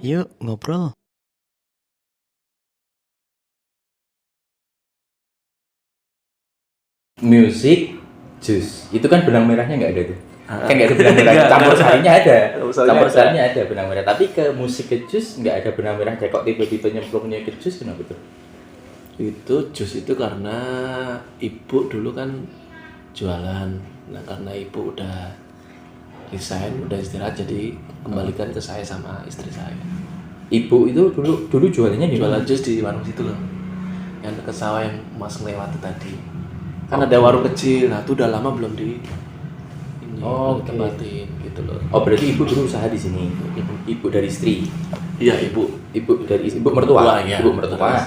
Yuk ngobrol. Music, jus. Itu kan benang merahnya nggak ada tuh. Kan nggak ada benang merah. Campur sarinya ada. Campur sarinya ada benang merah. Tapi ke musik ke jus nggak ada benang merah. Kok tiba-tiba nyemplungnya ke jus kenapa tuh? Itu jus itu karena ibu dulu kan jualan. Nah karena ibu udah resign, udah istirahat, jadi kembalikan ke saya sama istri saya. Ibu itu dulu jualannya di Jualan mana? jus di warung situ loh, yang dekat sawah yang mas ngelewati tadi. Kan ada warung kecil, nah itu udah lama belum di ini, belum ditempatin gitu loh. Oh berarti ibu dulu usaha di sini. Ibu dari istri. Iya ibu. Ibu dari ibu mertua. Ya. Ibu mertua.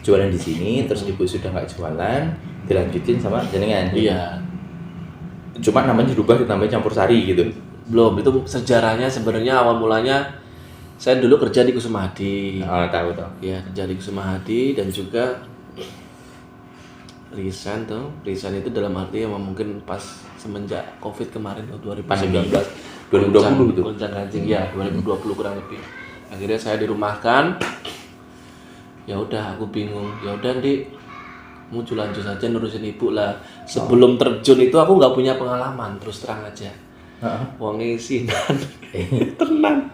Jualan di sini, terus ibu sudah nggak jualan, dilanjutin sama jenengan. Iya. Cuma namanya dirubah ditambah campur sari gitu. Belum, itu sejarahnya sebenarnya awal mulanya saya dulu kerja di Kusuma Hadi. Oh, tahu. Ya, kerja di Kusuma Hadi dan juga resign tuh. Resign itu dalam arti yang mungkin pas semenjak Covid kemarin tuh 2019. 2020 gitu. Goncang-ganjing ya, 2020 kurang lebih. Akhirnya saya dirumahkan. Ya udah aku bingung. Ya udah, Dik. Mau jualan jus aja nurusin ibu lah. Sebelum terjun itu aku nggak punya pengalaman, terus terang aja. Wong isinan. Tenan.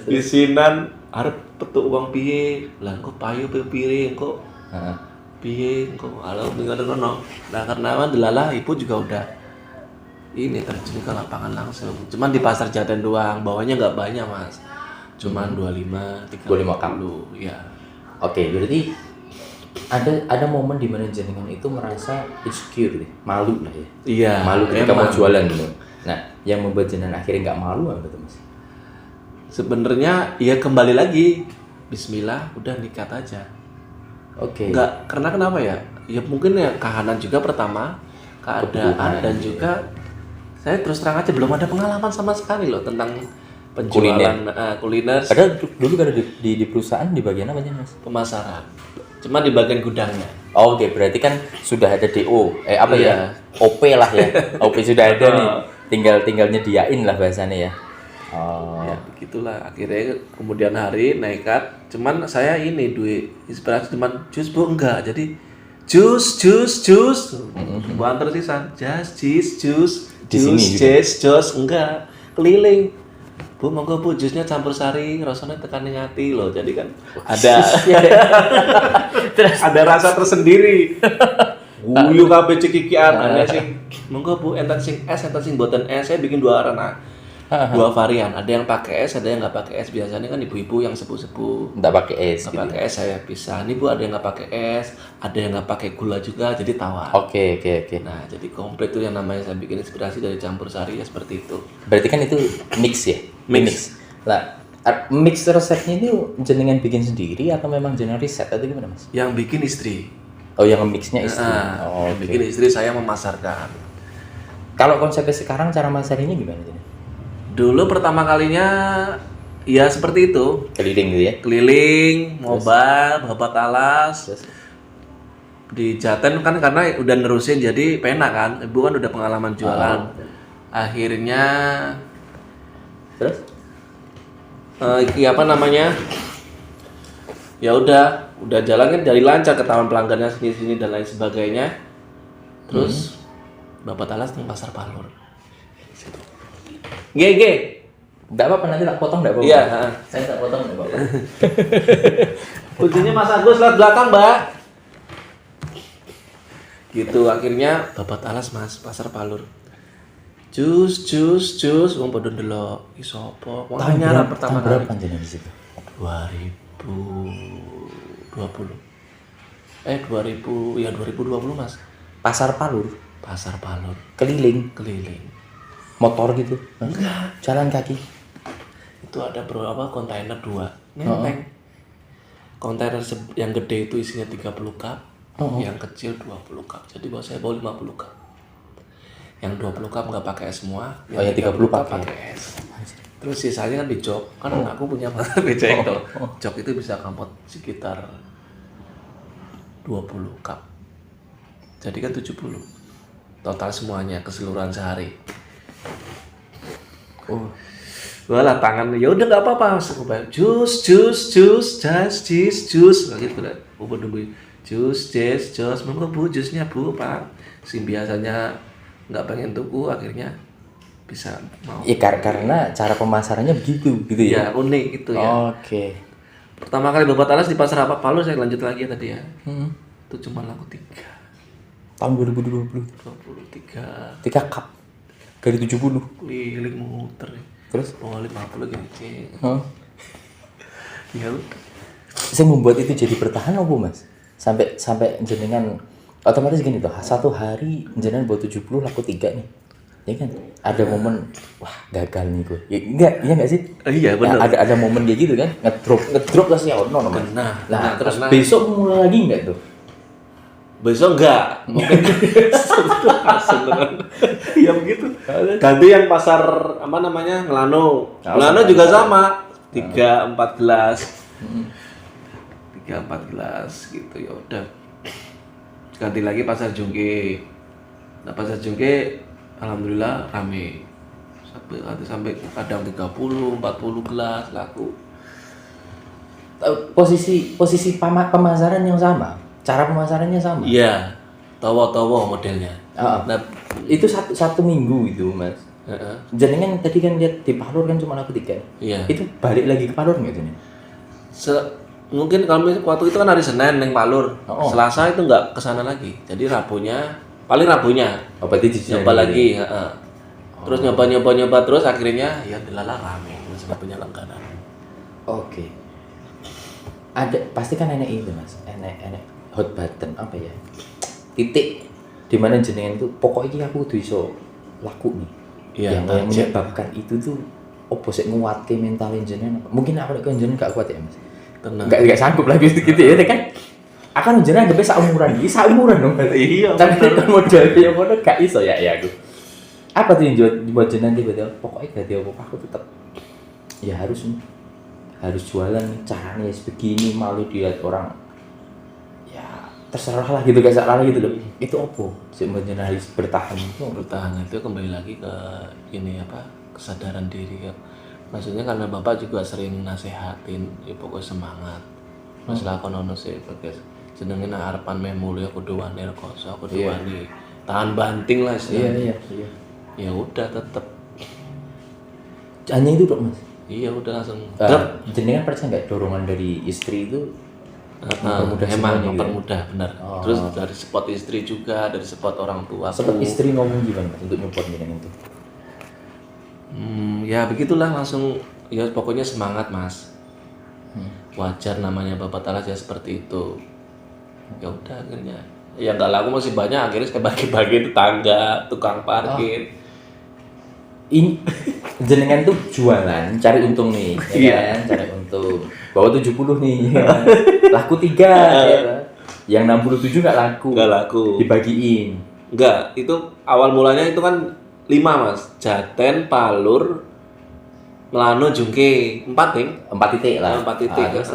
Isinan arep petuk uang piye? Lah kok payu piring kok. Piye kok alo ngono. Nah karena kan delalah ibu juga udah ini terjun ke lapangan langsung. Cuman di pasar Jaten doang, bawahnya nggak banyak, Mas. Cuman 25, 30. Ya. Oke, berarti ada momen di mana jenengan itu merasa insecure deh, malu lah ya. Iya. Malu ketika emang. mau jualan gitu. Nah, yang membuat jenengan akhirnya nggak malu apa tuh, Mas? Sebenarnya ya kembali lagi. Bismillah, udah nikat aja. Oke. Enggak, karena kenapa ya? Ya mungkin ya kahanan juga pertama, keadaan Kebutuhan, dan juga saya terus terang aja belum ada pengalaman sama sekali loh tentang penjualan kuliner, Padahal dulu kan di perusahaan di bagian apa aja, Mas? pemasaran. Cuma di bagian gudangnya. Oh, oke, berarti kan sudah ada DO, apa Iya. ya? OP lah ya. OP sudah ada nih. Tinggal nyediain lah bahasanya ya. Oh. Ya begitulah akhirnya kemudian hari nekat. Cuman saya ini duit inspirasi cuman jus bu enggak. Jadi jus. Bu antar sisan. Jus. Di sini juga? Enggak. Keliling. Bu monggo bu jusnya campur sari, rasanya tekan ning ati loh. Jadi kan ada ada rasa tersendiri. Guyu kabeh cekikian aneh sih. Monggo bu enten sing es, enten sing boten es. Saya bikin dua arena. Dua varian, ada yang pakai es, ada yang nggak pakai es. Biasanya kan ibu-ibu yang sepuh-sepuh Nggak pakai es nggak gitu. pakai es, saya pisah. Ini bu ada yang nggak pakai es, ada yang nggak pakai gula juga, jadi tawar. Oke. Nah jadi komplit tuh yang namanya saya bikin inspirasi dari campur sari ya seperti itu. Berarti kan itu mix ya? Mix. Lah, mix resepnya ini jenengan bikin sendiri atau memang jenengan riset atau gimana, Mas? Yang bikin istri. Oh, yang mixnya istri. Nah, Oh, yang oke. bikin istri saya memasarkan. Kalau konsepnya sekarang cara masarnya gimana, Jen? Dulu pertama kalinya ya seperti itu. Keliling gitu ya? Keliling, mobile, babat alas. Terus? Di Jaten kan karena udah nerusin jadi penak kan. Ibu kan udah pengalaman jualan. Akhirnya Terus? iki apa namanya? Ya udah jalan kan dari lancar, ketahuan pelanggannya sini dan lain sebagainya. Terus Bapak Talas di Pasar Palur. GG. Nggak apa-apa, nanti tak potong nggak apa-apa. Iya, Saya tak potong nggak apa-apa. Kuncinya Mas Agus lewat belakang, Mbak. Gitu akhirnya Bapak Talas Mas Pasar Palur. Jus, wong padha ndelok iki sapa? Wong nyarap pertama kali. Berapa jenengan di situ? 2020. 2020 Mas. Pasar Palur, Pasar Palur keliling, keliling. motor gitu. Enggak. Jalan kaki. Itu ada berapa kontainer 2. Nenteng. Kontainer yang gede itu isinya 30 cup, yang kecil 20 cup. Jadi bawa saya bawa 50 cup. Yang 20 cup nggak pakai es semua, yang 30 cup pakai. pakai es. Terus sisanya kan di jok. Kan aku punya becek tuh. Jok itu bisa kampot sekitar 20 cup. Jadi kan 70. Total semuanya keseluruhan sehari. Walah tangan, ya udah nggak apa-apa, Mas. Aku bilang, jus, gitu kan. Aku nungguin jus, monggo Bu, jusnya Bu, Pak. Si biasanya nggak pengen tuku, akhirnya bisa mau. Ya karena cara pemasarannya begitu gitu ya. Ya unik gitu ya. Oke. Pertama kali Bapak Talas di pasar apa Palu, saya lanjut lagi ya tadi ya. Itu cuma laku 3. Tahun 2020. 23 3 cup dari 70. keliling muter ya. Terus? Oh 50 gini. Ya udah. Saya membuat itu jadi bertahan apa Mas? Sampai jenengan otomatis gini tuh, satu hari jenengan buat 70 laku 3 nih. Ya kan? Ada momen wah gagal nih gue. Ya enggak sih? Iya benar. Ya, ada momen kayak gitu kan? Ngedrop lah sih ono Mas. Nah, terus besok mulai lagi enggak tuh? Besok enggak. Mungkin ya begitu. Ganti yang pasar apa namanya? Ngelano. Ngelano juga sama. 3-14 gitu ya udah. Ganti lagi pasar Jungke. Nah, pasar Jungke alhamdulillah rame. Sampai kadang 30, 40 gelas laku. Posisi pemasaran yang sama, cara pemasarannya sama. Iya, tawa-tawa modelnya. Nah, itu satu minggu itu Mas. Jenengan tadi kan lihat di Palur kan cuma laku 3. Iya. Itu balik lagi ke Palur nggak nih? Mungkin kalau waktu itu kan hari Senin neng Palur. Selasa itu nggak kesana lagi. Jadi paling Rabunya. Berarti nyoba lagi. Terus nyoba terus akhirnya ya delala rame. Sudah punya langganan. Oke. Ada pasti kan enek itu Mas. Enek hot button apa ya? Titik di mana jenengan itu pokoknya aku tuh iso laku nih. Iya, yang menyebabkan itu tuh opo sik nguatke mental jenengan. Mungkin aku lek jenengan gak kuat ya Mas. Tenang. Enggak sanggup lagi gitu ya kan. Akan jenengan gak bisa umuran dong. Iya. Tapi kan model yang ngono gak iso ya aku. Apa tuh yang buat jenengan tiba-tiba pokoknya gak apa aku tetap ya harus jualan caranya begini malu dilihat orang ya terserah lah gitu gak salah gitu loh. Itu opo sebenarnya harus bertahan itu kembali lagi ke ini apa kesadaran diri ya. Maksudnya karena Bapak juga sering nasehatin ya pokoknya semangat masalah kono sih bagus jenenge nek arepan meh mulya kudu wani rekoso kudu wani tahan banting lah iya. Ya udah tetep hanya itu dong Mas. Iya udah langsung jenengan percaya nggak dorongan dari istri itu mempermudah benar. Terus dari support istri juga, dari support orang tua. Support istri ngomong gimana untuk nyupport jenengan itu? Ya begitulah langsung ya pokoknya semangat Mas. Wajar namanya Bapak Talas ya seperti itu. Ya udah akhirnya ya nggak laku masih banyak akhirnya saya bagi-bagi tetangga, tukang parkir. Ini jenengan tuh jualan cari untung nih ya kan? Cari untung bawa 70 nih ya kan? Laku 3 ya kan? Yang 67 nggak laku dibagiin itu awal mulanya itu kan 5 Mas Jaten, Palur, Melano, Jungke 4 titik lah 4 titik terus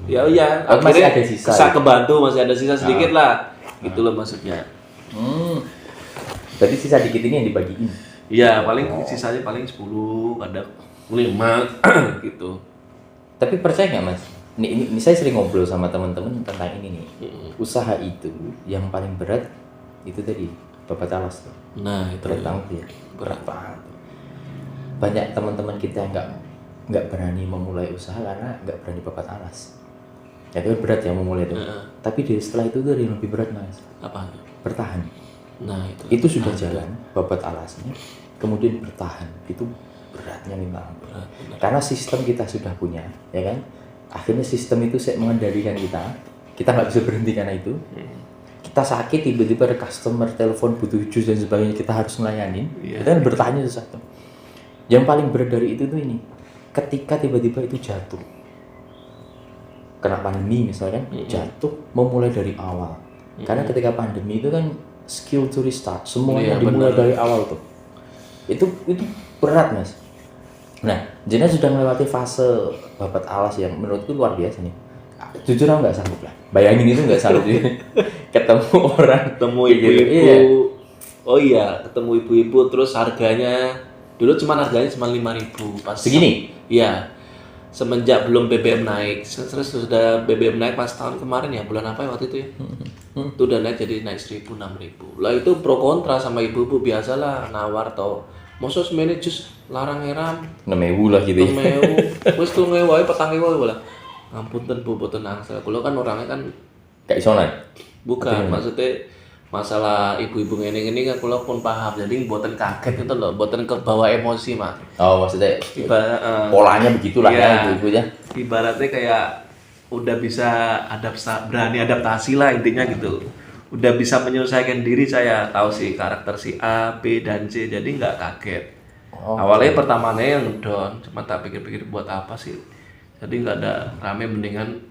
ya akhirnya masih ada sisa kebantu masih ada sisa sedikit lah gitu loh maksudnya. Berarti sisa dikit ini yang dibagiin. Iya, paling sisanya paling 10, kadang 5 gitu. Tapi percaya nggak Mas? Ini saya sering ngobrol sama teman-teman tentang ini nih. Usaha itu yang paling berat itu tadi Bapak Talas tuh. Nah, itu berat banget. Banyak teman-teman kita yang nggak berani memulai usaha karena nggak berani Bapak Talas. Ya itu berat ya memulai itu. Tapi setelah itu tuh ada yang lebih berat Mas. Apa? Bertahan. Nah, itu sudah jalan Bapak Alasnya, kemudian bertahan itu beratnya minta ampun. Karena sistem kita sudah punya, ya kan? Akhirnya sistem itu mengendalikan kita nggak bisa berhenti karena itu. Kita sakit tiba-tiba ada customer telepon butuh jus dan sebagainya kita harus melayani. Kita bertahannya sesuatu. Yang paling berat dari itu tuh ini, ketika tiba-tiba itu jatuh, kena pandemi misalnya, jatuh memulai dari awal. Karena ketika pandemi itu kan skill to restart, semuanya dimulai dari awal tuh. Itu berat Mas. Nah, jenengan sudah melewati fase Bapak Alas yang menurutku luar biasa nih. Jujur aku nggak sanggup lah. Bayangin itu nggak sanggup ketemu orang, ketemu ibu-ibu. Iya. Oh iya, ketemu ibu-ibu terus harganya Dulu cuma harganya cuma 5.000 pas. Segini? Iya. Semenjak belum BBM naik, terus sudah BBM naik pas tahun kemarin ya, bulan apa ya waktu itu ya? Itu udah naik jadi naik 1.000, 6.000. Lah itu pro kontra sama ibu-ibu biasalah nawar toh. Masa semene jus larang eram 6.000 lah gitu ya. 6.000. Wis 3.000 wae 4.000 wae lah. Ngapunten Bu boten angsal. Kula kan orangnya kan Kayak isonan. bukan maksudnya masalah ibu-ibu ngene-ngene kan kula pun paham. Jadi mboten kaget gitu loh, mboten kebawa emosi, Mas. Oh, maksudnya polanya begitulah ya ibu-ibu ya. Ibaratnya kayak udah bisa berani adaptasi lah intinya gitu. Udah bisa menyelesaikan diri, saya tahu sih karakter si A, B dan C, jadi nggak kaget. Awalnya pertamanya yang down, cuma tak pikir-pikir buat apa sih. Jadi nggak ada rame, mendingan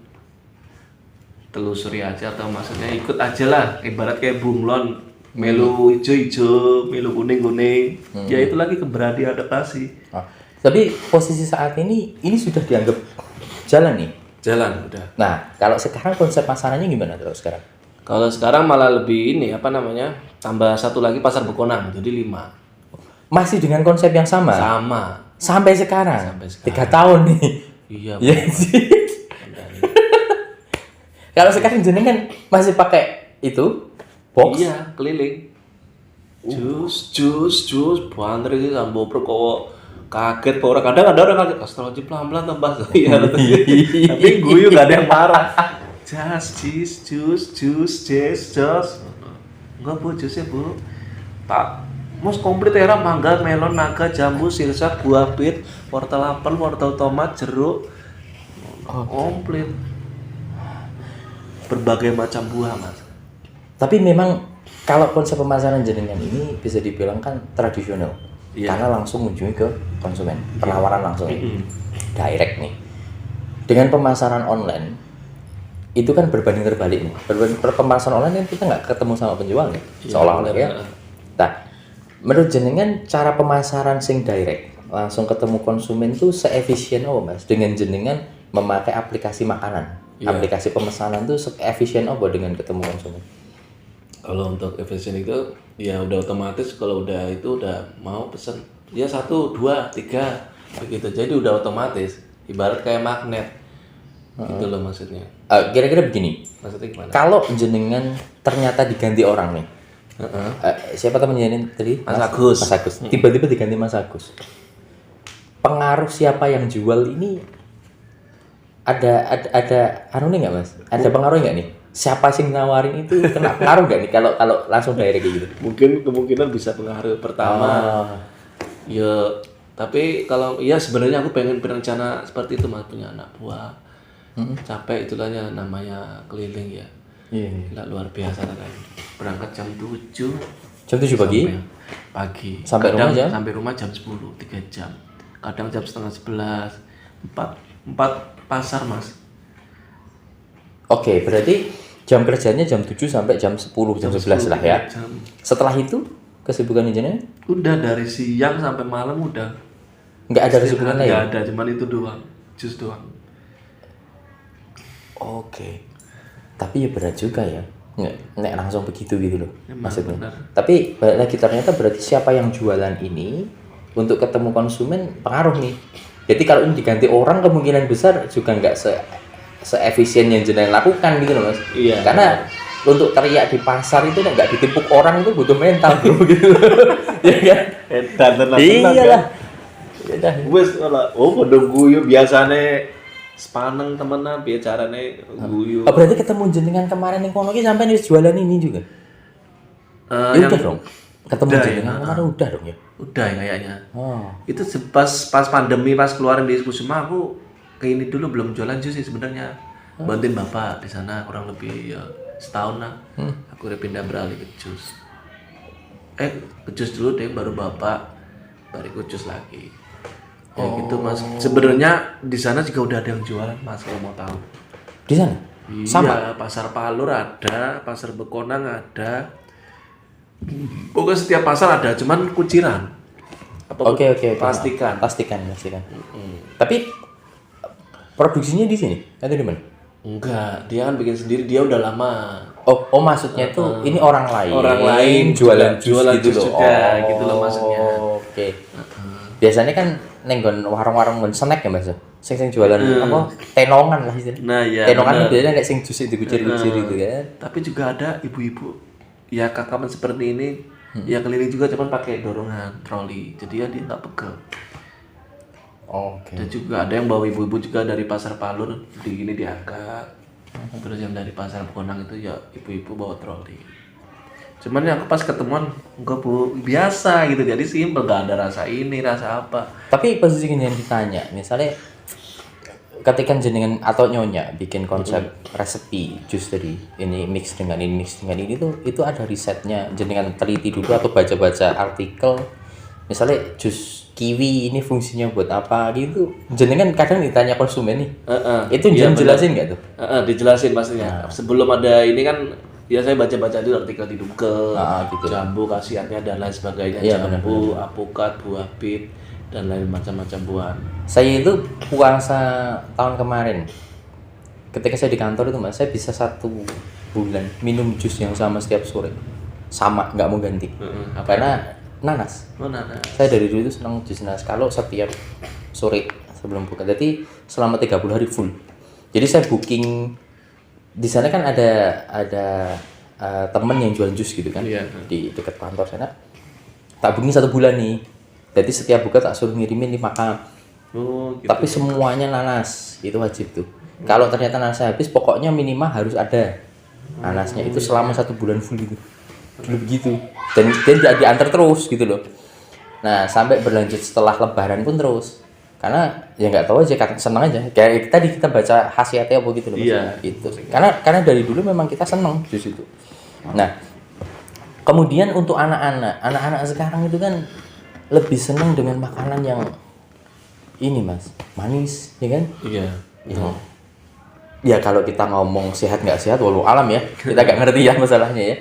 telusuri aja atau maksudnya ikut aja lah, ibarat kayak bunglon melu ijo-ijo, melu kuning-kuning. Ya itu lagi keberanian adaptasi. Tapi posisi saat ini sudah dianggap jalan nih. Jalan udah. Nah, kalau sekarang konsep pasarannya gimana kalau sekarang? Kalau sekarang malah lebih ini apa namanya? Tambah satu lagi pasar Bekonang, jadi 5. Masih dengan konsep yang sama? Sama. Sampai sekarang? Sampai sekarang. 3 tahun nih. Iya. Iya sih. Kalau sekarang jenengan masih pakai itu box? Iya, keliling. Jus, banter iki sambo perkowo kaget orang, kadang ada orang kaget, astrologi pelan-pelan tambah. Iya. Tapi guyu gak ada yang marah. Jus. Enggak Bu, jusnya Bu. Tak mus komplit era mangga, melon, naga, jambu, sirsak, buah bit, wortel apel, wortel tomat, jeruk. Komplit. Berbagai macam buah, Mas. Tapi memang kalau konsep pemasaran jenengan ini bisa dibilang kan tradisional. Iya. Karena langsung mengunjungi ke konsumen, penawaran langsung direct nih. Dengan pemasaran online itu kan berbanding terbalik nih. Pemasaran online kan kita nggak ketemu sama penjual nih, seolah-olah ya. Nah, menurut jenengan cara pemasaran sing direct langsung ketemu konsumen itu seefisien apa Mas? Dengan jenengan memakai aplikasi makanan, aplikasi pemesanan itu seefisien apa dengan ketemu konsumen? Kalau untuk efisien itu ya udah otomatis, kalau udah itu udah mau pesen ya 1, 2, 3 begitu, jadi udah otomatis ibarat kayak magnet gitu loh maksudnya. Kira-kira begini, Maksudnya gimana? kalau jenengan ternyata diganti orang nih, siapa temennya ini tadi? Mas Agus. Mas Agus. Tiba-tiba diganti Mas Agus. Pengaruh siapa yang jual ini ada anu nih nggak Mas? Ada pengaruh nggak nih? Siapa sih nawarin itu kena pengaruh nggak nih kalau langsung direct kayak gitu? Mungkin kemungkinan bisa pengaruh pertama. Ya, tapi kalau ya sebenarnya aku pengen berencana seperti itu Mas, punya anak buah. Capek itulahnya, namanya keliling ya. Iya. Gila, luar biasa kan. Berangkat jam 7. Jam 7 pagi? Pagi. Sampai Kadang rumah jam? Sampai rumah jam 10, 3 jam. Kadang jam setengah 11. 4 pasar Mas. Oke, berarti jam kerjanya jam 7 sampai jam 10, jam 11 lah ya. Setelah itu kesibukan jenengan? Udah dari siang sampai malam udah. Nggak ada kesibukan lain? Nggak ada, cuman itu doang. Jus doang. Oke. Tapi ya berat juga ya. Nggak langsung begitu gitu loh. Emang maksudnya. benar. Tapi balik lagi ternyata berarti siapa yang jualan ini untuk ketemu konsumen pengaruh nih. Jadi kalau ini diganti orang kemungkinan besar juga nggak seefisien yang jenengan lakukan gitu loh Mas. Iya. Karena untuk teriak di pasar itu nggak ditimpuk orang itu butuh mental bro gitu. Ya kan? Edan tenan. Iyalah. Ya Wes ora, padha guyu biasane sepaneng temenan piye carane guyu. Oh, berarti ketemu jenengan kemarin yang kono ki sampean wis jualan ini juga. Ya udah dong. Ketemu udah, jenengan kemarin udah dong ya. Udah ya kayaknya. Oh. Itu pas pandemi, pas keluarin di Kusuma, aku ke ini dulu belum jualan jus sih sebenarnya. Bantuin bapak di sana kurang lebih ya setahun lah. Aku udah pindah beralih ke jus. Ke jus dulu deh, baru bapak, baru ke jus lagi. Ya gitu Mas. Sebenarnya di sana juga udah ada yang jualan Mas kalau mau tahu. Di sana? Iya, Sama? pasar Palur ada, pasar Bekonang ada. Pokoknya setiap pasar ada, cuman kuciran. Oke. Pastikan. Pastikan. Tapi produksinya di sini atau di mana? Enggak, dia kan bikin sendiri, dia udah lama. Oh maksudnya tuh ini orang lain. Orang lain jualan jus jualan gitu jus loh. juga, gitu loh maksudnya. Oke. biasanya kan nenggon warung-warung nggon snack ya Mas. Sing jualan apa? Tenongan lah istilahnya. Nah, ya. Tenongan biasanya nek sing jus dikucir-kucir itu kan. Tapi juga ada ibu-ibu ya kakaman seperti ini ya keliling juga cuman pakai dorongan troli. Jadi ya dia nggak pegel. Oke. Dan juga ada yang bawa ibu-ibu juga dari pasar Palur di ini diangkat. Terus yang dari pasar Bonang itu ya ibu-ibu bawa troli. Cuman yang pas ketemuan enggak Bu, biasa gitu. Jadi simpel, enggak ada rasa ini, rasa apa. Tapi posisi yang ditanya, misalnya ketika jenengan atau nyonya bikin konsep resepi jus tadi ini mix dengan ini tuh itu ada risetnya, jenengan teliti dulu atau baca-baca artikel misalnya jus kiwi ini fungsinya buat apa gitu, jenengan kadang ditanya konsumen nih itu iya, jelasin nggak tuh? Dijelasin pastinya. Sebelum ada ini kan ya saya baca-baca dulu artikel di Google, gitu. jambu khasiatnya dan lain sebagainya, Iya, jambu, apukat, buah pit dan lain macam-macam buah. Saya itu puasa tahun kemarin ketika saya di kantor itu Mas, saya bisa 1 bulan minum jus yang sama setiap sore, sama nggak mau ganti. Karena nanas. Nanas. Saya dari dulu itu senang jus nanas kalau setiap sore sebelum buka. Jadi selama 30 hari full. Jadi saya booking di sana kan ada temen yang jual jus gitu kan, di dekat kantor sana. Tak booking 1 bulan nih. Jadi setiap buka tak suruh ngirimin 5 cup. Gitu. Tapi semuanya nanas, itu wajib tuh. Kalau ternyata nanasnya habis, pokoknya minimal harus ada nanasnya itu selama 1 bulan full gitu. Dulu begitu. Dan dia diantar terus gitu loh. Nah sampai berlanjut setelah Lebaran pun terus. Karena ya nggak tahu aja, senang aja. Kayak tadi kita baca khasiatnya apa gitu loh. Iya. Gitu. Karena dari dulu memang kita senang jus itu. Nah kemudian untuk anak-anak sekarang itu kan lebih senang dengan makanan yang ini Mas, manis, ya kan? Iya. Ya kalau kita ngomong sehat nggak sehat, walau alam ya, kita nggak ngerti ya masalahnya ya.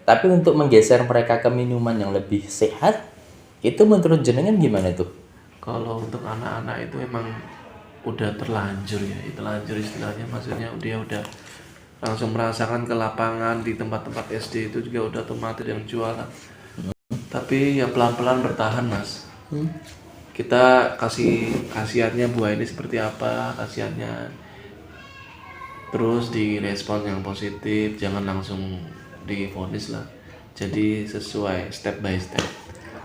Tapi untuk menggeser mereka ke minuman yang lebih sehat, itu menurut jenengan gimana tuh? Kalau untuk anak-anak itu emang udah terlanjur ya, terlanjur istilahnya, maksudnya dia udah langsung merasakan ke lapangan di tempat-tempat SD itu juga udah otomatis yang jualan. Tapi ya pelan-pelan bertahan Mas. Kita kasih khasiatnya buah ini seperti apa, khasiatnya. Terus direspon yang positif, jangan langsung divonis lah. Jadi sesuai step by step,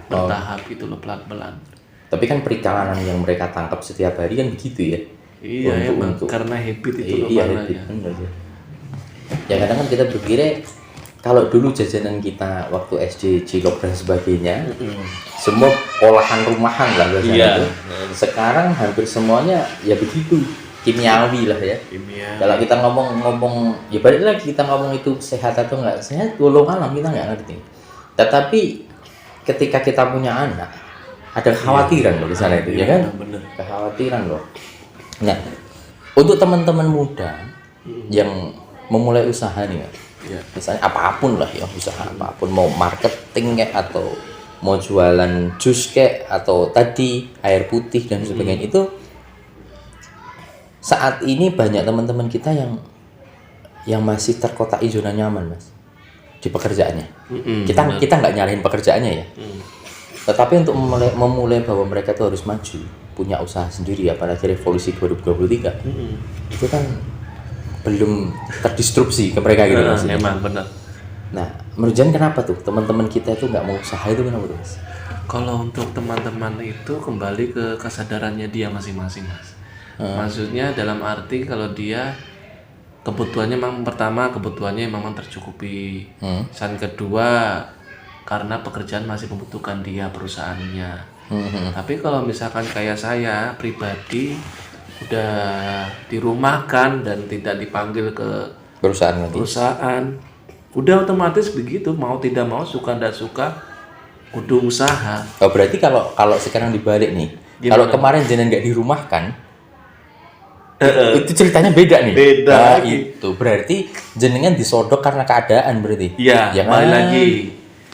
bertahap gitu loh, pelan-pelan. Tapi kan perikanan yang mereka tangkap setiap hari kan begitu ya. Iya emang karena habit itu loh. Iya habit, bener ya. Ya kadang kan kita berpikir kalau dulu jajanan kita waktu SD, cilok dan sebagainya, semua olahan rumahan lah biasanya. Sekarang hampir semuanya ya begitu, kimiawi lah ya. Kalau kita ngomong, ya balik lagi kita ngomong itu sehat atau nggak sehat, walau alam kita nggak ngerti. Tetapi ketika kita punya anak, ada kekhawatiran loh di sana itu, ya kan? Bener. Kekhawatiran loh. Nah, untuk teman-teman muda yang memulai usaha nih, misalnya apapun lah ya, usaha apapun, mau marketing kayak atau mau jualan jus kayak atau tadi air putih dan sebagainya, itu saat ini banyak teman-teman kita yang masih terkotak zona nyaman Mas di pekerjaannya. Kita nggak nyalahin pekerjaannya ya, tetapi untuk memulai bahwa mereka tuh harus maju, punya usaha sendiri, apalagi revolusi 2023 itu kan belum terdistrupsi ke mereka gitu Mas. Emang benar. Nah, menurut Jan kenapa tuh teman-teman kita itu nggak mau usaha itu, kenapa tuh Mas? Kalau untuk teman-teman itu kembali ke kesadarannya dia masing-masing Mas. Maksudnya dalam arti kalau dia kebutuhannya memang pertama kebutuhannya memang tercukupi. Dan kedua karena pekerjaan masih membutuhkan dia perusahaannya. Tapi kalau misalkan kayak saya pribadi udah dirumahkan dan tidak dipanggil ke perusahaan, udah otomatis begitu, mau tidak mau, suka tidak suka, kudu usaha. Oh berarti kalau sekarang dibalik nih, kalau kemarin jenengan nggak dirumahkan, itu ceritanya beda nih. Beda. Itu berarti jenengan disodok karena keadaan berarti. Iya. Ya, kembali lagi.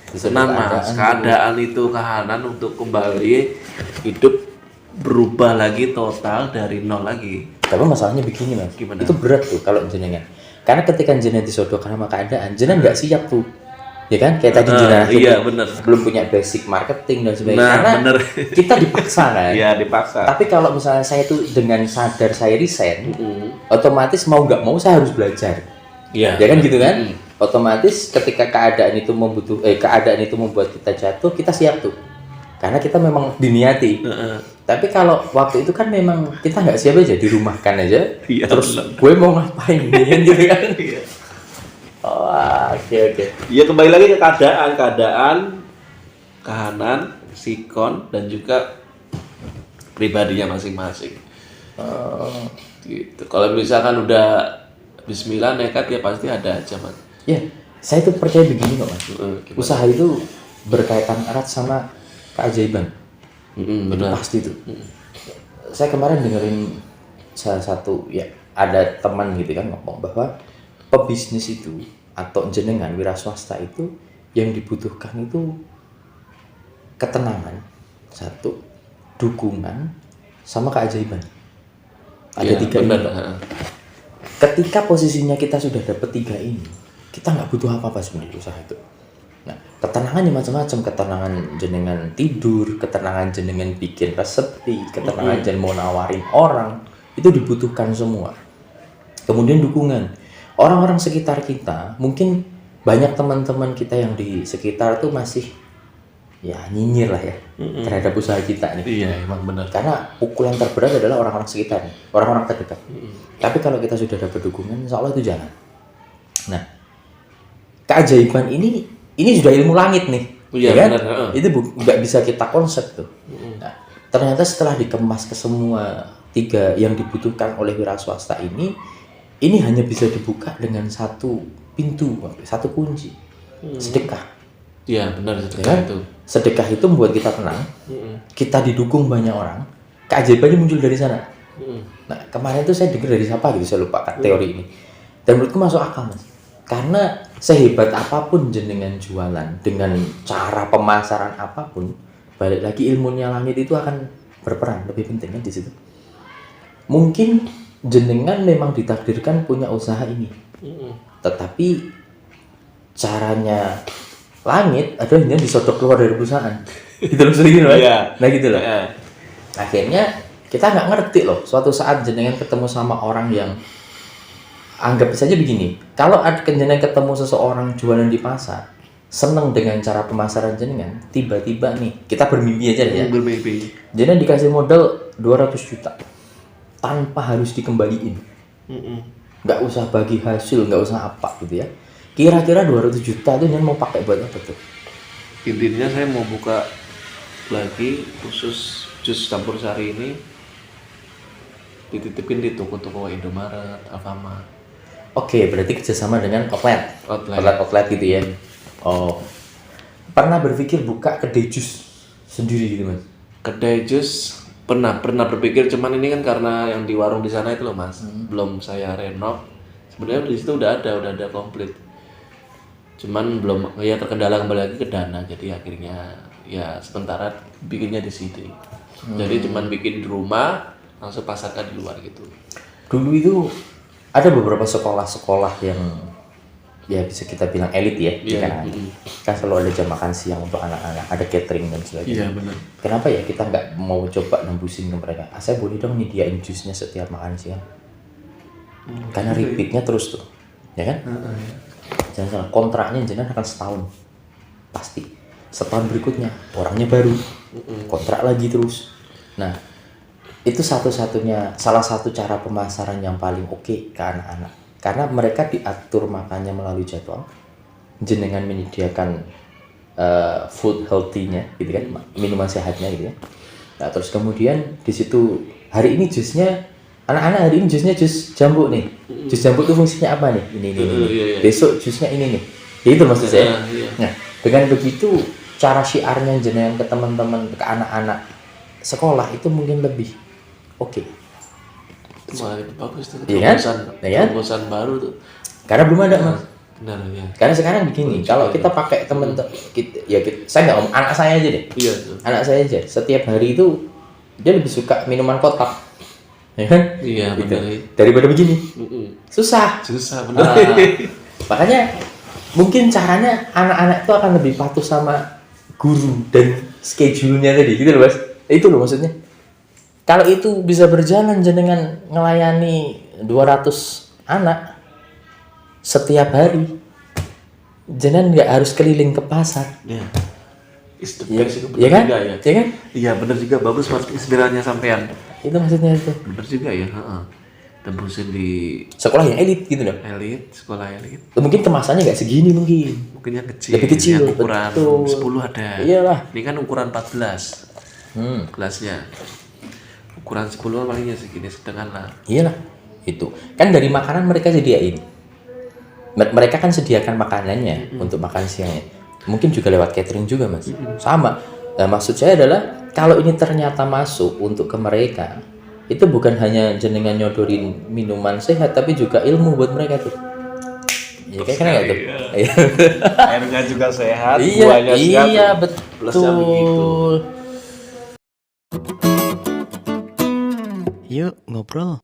Tenang Mas, keadaan itu kahanan untuk kembali hidup, berubah lagi total dari nol lagi. Tapi masalahnya begini Mas, gimana? Itu berat tuh kalau jenengan. Karena ketika jenengan disodok karena keadaan, jenengan nggak siap tuh. Ya kan? Kayak tadi generasi iya, bener. belum punya basic marketing dan sebagainya. Nah, Karena bener. kita dipaksa kan. Iya, dipaksa. Tapi kalau misalnya saya tuh dengan sadar saya resign, otomatis mau nggak mau saya harus belajar. Iya. Ya kan gitu kan? Otomatis ketika keadaan itu membuat kita jatuh, kita siap tuh. Karena kita memang diniati. Tapi kalau waktu itu kan memang kita nggak siap aja, dirumahkan aja. Iya, terus bener. gue mau ngapain gitu kan? Iya. Oh, oke. Ya kembali lagi ke keadaan, kahanan, sikon dan juga pribadinya masing-masing. Gitu. Kalau misalkan udah Bismillah nekat ya pasti ada aja, Mas. Ya, saya tuh percaya begini kok Mas. Gimana? Usaha itu berkaitan erat sama keajaiban. Benar. Pasti tuh. Saya kemarin dengerin salah satu ya ada teman gitu kan ngomong bahwa pebisnis itu atau jenengan wira swasta itu yang dibutuhkan itu ketenangan, satu, dukungan, sama keajaiban. Ada Ya, tiga benar. ini. Ketika posisinya kita sudah dapat tiga ini, kita nggak butuh apa-apa sebenarnya usaha itu. Nah, ketenangannya macam-macam, ketenangan jenengan tidur, ketenangan jenengan bikin resepi, ketenangan jenengan mau nawarin orang, itu dibutuhkan semua. Kemudian dukungan. Orang-orang sekitar kita, mungkin banyak teman-teman kita yang di sekitar tuh masih ya nyinyir lah ya terhadap usaha kita nih. Iya, emang benar. Karena pukulan terberat adalah orang-orang sekitar, orang-orang terdekat. Tapi kalau kita sudah dapat dukungan, insya Allah itu jalan. Nah, keajaiban ini sudah ilmu langit nih, Iya, ya kan? benar. Itu nggak bisa kita konsep tuh. Nah, ternyata setelah dikemas ke semua tiga yang dibutuhkan oleh wira swasta ini hanya bisa dibuka dengan satu pintu, satu kunci, sedekah. Iya, benar Ya kan? itu. Sedekah itu membuat kita tenang, kita didukung banyak orang, keajaibannya muncul dari sana. Nah, kemarin itu saya dengar dari siapa gitu, saya lupa teori ini. Dan menurutku masuk akal, Mas. Karena sehebat apapun jenengan jualan, dengan cara pemasaran apapun, balik lagi ilmunya langit itu akan berperan, lebih penting kan di situ. Mungkin jenengan memang ditakdirkan punya usaha ini. Tetapi caranya langit adalah hanya disodok keluar dari perusahaan. Gitu loh, sering loh. Iya. Nah gitu loh. Iya. Akhirnya kita nggak ngerti loh. Suatu saat jenengan ketemu sama orang yang anggap saja begini. Kalau jenengan ketemu seseorang jualan di pasar, seneng dengan cara pemasaran jenengan, tiba-tiba nih kita bermimpi aja ya. Bermimpi. Jenengan dikasih modal 200 juta tanpa harus dikembaliin. Nggak usah bagi hasil, nggak usah apa gitu ya. Kira-kira 200 juta itu mau pakai buat apa tuh? Intinya saya mau buka lagi khusus jus campur sari ini dititipin di toko-toko Indomaret, Alfamart. Oke, berarti kerjasama dengan outlet gitu ya. Oh, pernah berpikir buka kedai jus sendiri gitu Mas? Kedai jus pernah berpikir, cuman ini kan karena yang di warung di sana itu loh Mas, belum saya renov. Sebenarnya di situ udah ada komplit. Cuman belum ya terkendala kembali lagi ke dana, jadi akhirnya ya sementara bikinnya di sini. Jadi cuman bikin di rumah langsung pasarkan di luar gitu. Dulu itu ada beberapa sekolah-sekolah yang ya bisa kita bilang elit ya, Iya, kan selalu ada jam makan siang untuk anak-anak, ada catering dan sebagainya. Iya benar. Kenapa ya kita nggak mau coba nembusin ke mereka? Saya boleh dong nyediain jusnya setiap makan siang. Karena repeatnya terus tuh, ya kan? Jangan salah, kontraknya jenengan akan setahun, pasti. Setahun berikutnya orangnya baru, kontrak lagi terus. Nah, itu salah satu cara pemasaran yang paling oke ke anak-anak. Karena mereka diatur makannya melalui jadwal, jenengan menyediakan food healthy-nya, gitu kan, minuman sehatnya gitu ya. Nah, terus kemudian di situ hari ini jusnya anak-anak hari ini jusnya jus jambu nih. Jus jambu itu fungsinya apa nih? Ini. Iya. Besok jusnya ini nih. Ya, itu maksud saya. Iya. Nah, dengan begitu cara syiarnya jenengan ke teman-teman, ke anak-anak sekolah itu mungkin lebih oke. Wah, itu bagus tuh. Iya kan? Terobosan baru tuh. Karena belum ada Mas. Benar ya. Karena sekarang begini, kalau kita pakai saya nggak ngomong, anak saya aja deh. Iya tuh. Anak saya aja setiap hari itu dia lebih suka minuman kotak, ya kan? Iya Gitu. benar. Daripada begini, susah. Susah benar. Makanya mungkin caranya anak-anak itu akan lebih patuh sama guru dan schedule-nya tadi gitu loh Mas. Itu loh maksudnya. Kalau itu bisa berjalan jenengan ngelayani 200 anak setiap hari, jenengan nggak harus keliling ke pasar. Ya. Is the Iya, best itu iya benar kan? juga ya. Iya kan? Iya benar juga, bagus Mas inspirasinya sampean. Itu maksudnya itu. Benar juga ya, heeh. Tembusin di Sekolah yang elit gitu loh. elit, sekolah elit. Mungkin kemasannya nggak segini mungkin. Mungkin yang kecil. Lebih kecil, yang ukuran betul. 10 ada. Iyalah. Ini kan ukuran 14. Gelasnya. Ukuran 10 palingnya segini sedangkan lah. Iyalah. Itu. Kan dari makanan mereka sediain. Mereka kan sediakan makanannya untuk makan siangnya. Mungkin juga lewat catering juga Mas. Sama. Nah, maksud saya adalah kalau ini ternyata masuk untuk ke mereka, itu bukan hanya jenengan nyodorin minuman sehat tapi juga ilmu buat mereka tuh. Iya kan enggak tuh? Iya. Airnya juga sehat, Iya, buahnya sehat. iya Plusnya begitu. betul. Yuk ngobrol.